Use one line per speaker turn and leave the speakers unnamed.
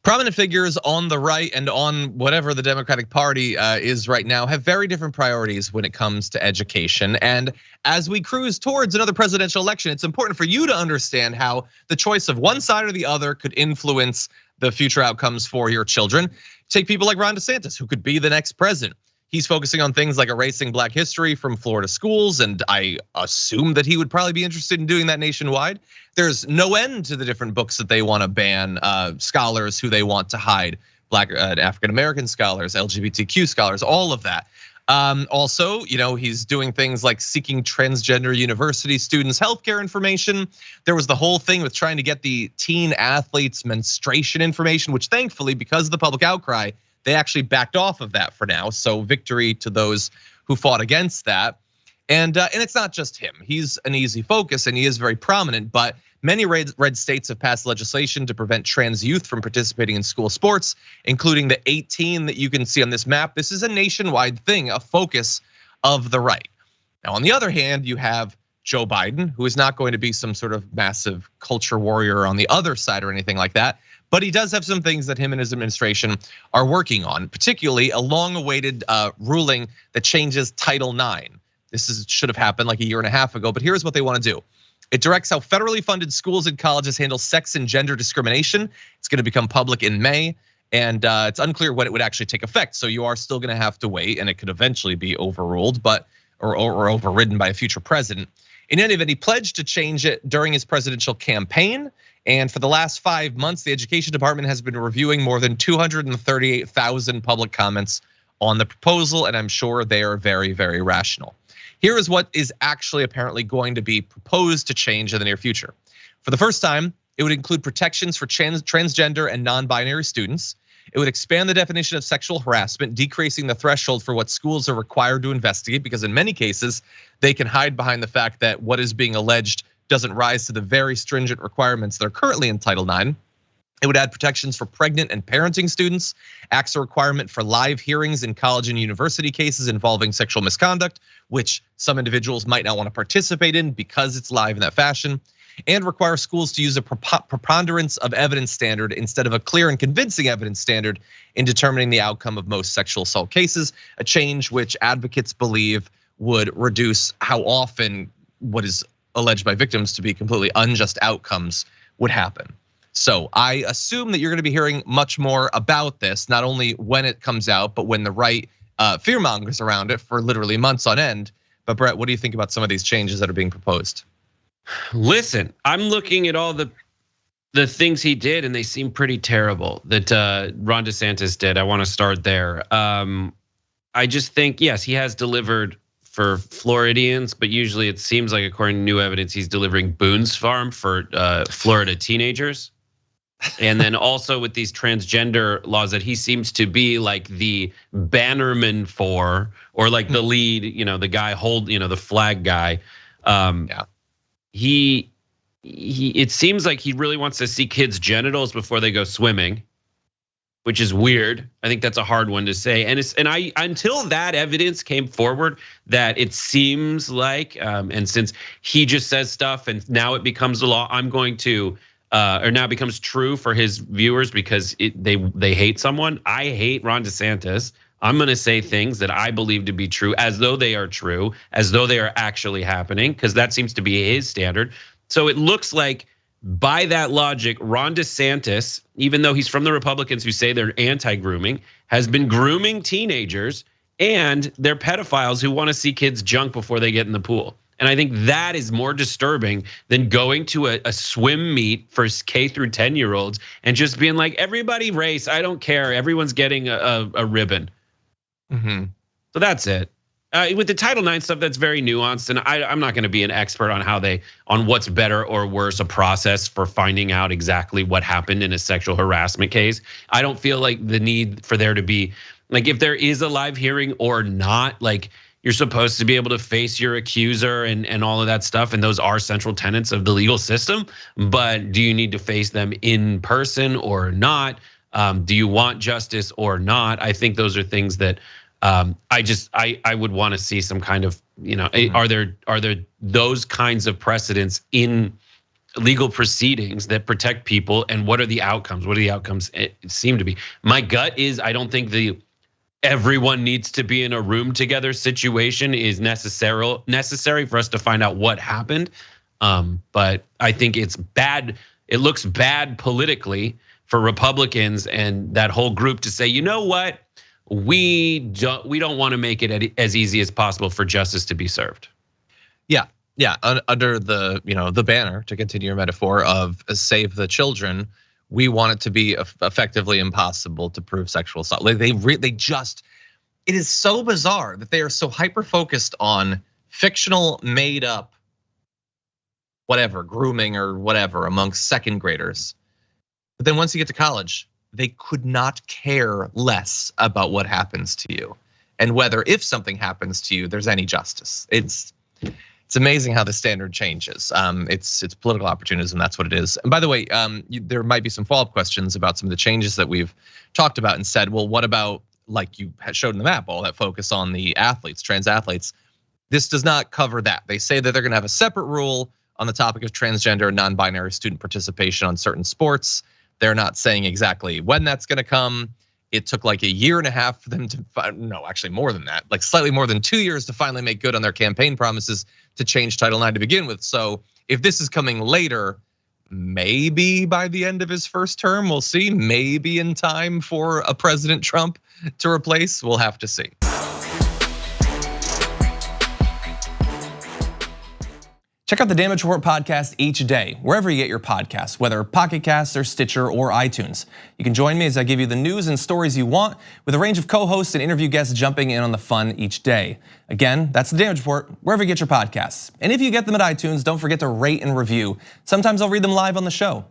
Prominent figures on the right and on whatever the Democratic Party is right now have very different priorities when it comes to education. And as we cruise towards another presidential election, it's important for you to understand how the choice of one side or the other could influence the future outcomes for your children. Take people like Ron DeSantis, who could be the next president. He's focusing on things like erasing Black history from Florida schools, and I assume that he would probably be interested in doing that nationwide. There's no end to the different books that they want to ban, scholars who they want to hide, Black African American scholars, LGBTQ scholars, all of that. Also, he's doing things like seeking transgender university students' healthcare information. There was the whole thing with trying to get the teen athletes' menstruation information, which thankfully, because of the public outcry, they actually backed off of that for now. So victory to those who fought against that. And it's not just him. He's an easy focus and he is very prominent, but many red states have passed legislation to prevent trans youth from participating in school sports, including the 18 that you can see on this map. This is a nationwide thing, a focus of the right. Now, on the other hand, you have Joe Biden, who is not going to be some sort of massive culture warrior on the other side or anything like that. But he does have some things that him and his administration are working on, particularly a long-awaited ruling that changes Title IX. This should have happened like a year and a half ago, but here's what they want to do. It directs how federally funded schools and colleges handle sex and gender discrimination. It's going to become public in May, and it's unclear when it would actually take effect. So you are still going to have to wait, and it could eventually be overruled, or overridden by a future president. In any event, he pledged to change it during his presidential campaign. And for the last 5 months, the Education Department has been reviewing more than 238,000 public comments on the proposal, and I'm sure they are very, very rational. Here is what is actually apparently going to be proposed to change in the near future. For the first time, it would include protections for transgender and non-binary students. It would expand the definition of sexual harassment, decreasing the threshold for what schools are required to investigate, because in many cases, they can hide behind the fact that what is being alleged doesn't rise to the very stringent requirements that are currently in Title IX. It would add protections for pregnant and parenting students, acts a requirement for live hearings in college and university cases involving sexual misconduct, which some individuals might not want to participate in because it's live in that fashion, and require schools to use a preponderance of evidence standard instead of a clear and convincing evidence standard in determining the outcome of most sexual assault cases, a change which advocates believe would reduce how often what is alleged by victims to be completely unjust outcomes would happen. So I assume that you're going to be hearing much more about this, not only when it comes out, but when the right fearmongers around it for literally months on end. But Brett, what do you think about some of these changes that are being proposed?
Listen, I'm looking at all the things he did, and they seem pretty terrible that Ron DeSantis did. I want to start there. I just think, yes, he has delivered for Floridians, but usually it seems like, according to new evidence, he's delivering Boone's Farm for Florida teenagers. And then also with these transgender laws that he seems to be like the bannerman for, or like the lead, the guy the flag guy. It seems like he really wants to see kids' genitals before they go swimming, which is weird. I think that's a hard one to say. And until that evidence came forward, that it seems like, and since he just says stuff and now it becomes a law, I'm going to, or now becomes true for his viewers because they hate someone. I hate Ron DeSantis. I'm gonna say things that I believe to be true as though they are true, as though they are actually happening, because that seems to be his standard. So it looks like, by that logic, Ron DeSantis, even though he's from the Republicans who say they're anti-grooming, has been grooming teenagers, and they're pedophiles who want to see kids' junk before they get in the pool. And I think that is more disturbing than going to a swim meet for K through 10-year-olds and just being like, everybody race, I don't care, everyone's getting a ribbon. So that's it. With the Title IX stuff, that's very nuanced, and I'm not going to be an expert on what's better or worse, a process for finding out exactly what happened in a sexual harassment case. I don't feel like the need for there to be, like, if there is a live hearing or not, like, you're supposed to be able to face your accuser and all of that stuff, and those are central tenets of the legal system. But do you need to face them in person or not? Do you want justice or not? I think those are things that I would want to see some kind of, are there those kinds of precedents in legal proceedings that protect people, and what are the outcomes? What do the outcomes seem to be? My gut is I don't think the everyone needs to be in a room together situation is necessary for us to find out what happened. But I think it's bad. It looks bad politically for Republicans and that whole group to say, you know what, we don't want to make it as easy as possible for justice to be served.
Yeah, under the the banner, to continue your metaphor, of save the children, we want it to be effectively impossible to prove sexual assault. Like they just, it is so bizarre that they are so hyper focused on fictional, made up, whatever, grooming or whatever amongst second graders. But then once you get to college, they could not care less about what happens to you and whether, if something happens to you, there's any justice. It's amazing how the standard changes. It's political opportunism. That's what it is. And by the way, there might be some follow-up questions about some of the changes that we've talked about and said, well, what about, like you showed in the map, all that focus on the athletes, trans athletes? This does not cover that. They say that they're gonna have a separate rule on the topic of transgender and non-binary student participation on certain sports. They're not saying exactly when that's gonna come. It took like a year and a half for them to, no, actually more than that, like slightly more than 2 years to finally make good on their campaign promises to change Title IX to begin with. So if this is coming later, maybe by the end of his first term, we'll see. Maybe in time for a President Trump to replace, we'll have to see.
Check out the Damage Report podcast each day, wherever you get your podcasts, whether Pocket Casts or Stitcher or iTunes. You can join me as I give you the news and stories you want, with a range of co-hosts and interview guests jumping in on the fun each day. Again, that's the Damage Report, wherever you get your podcasts. And if you get them at iTunes, don't forget to rate and review. Sometimes I'll read them live on the show.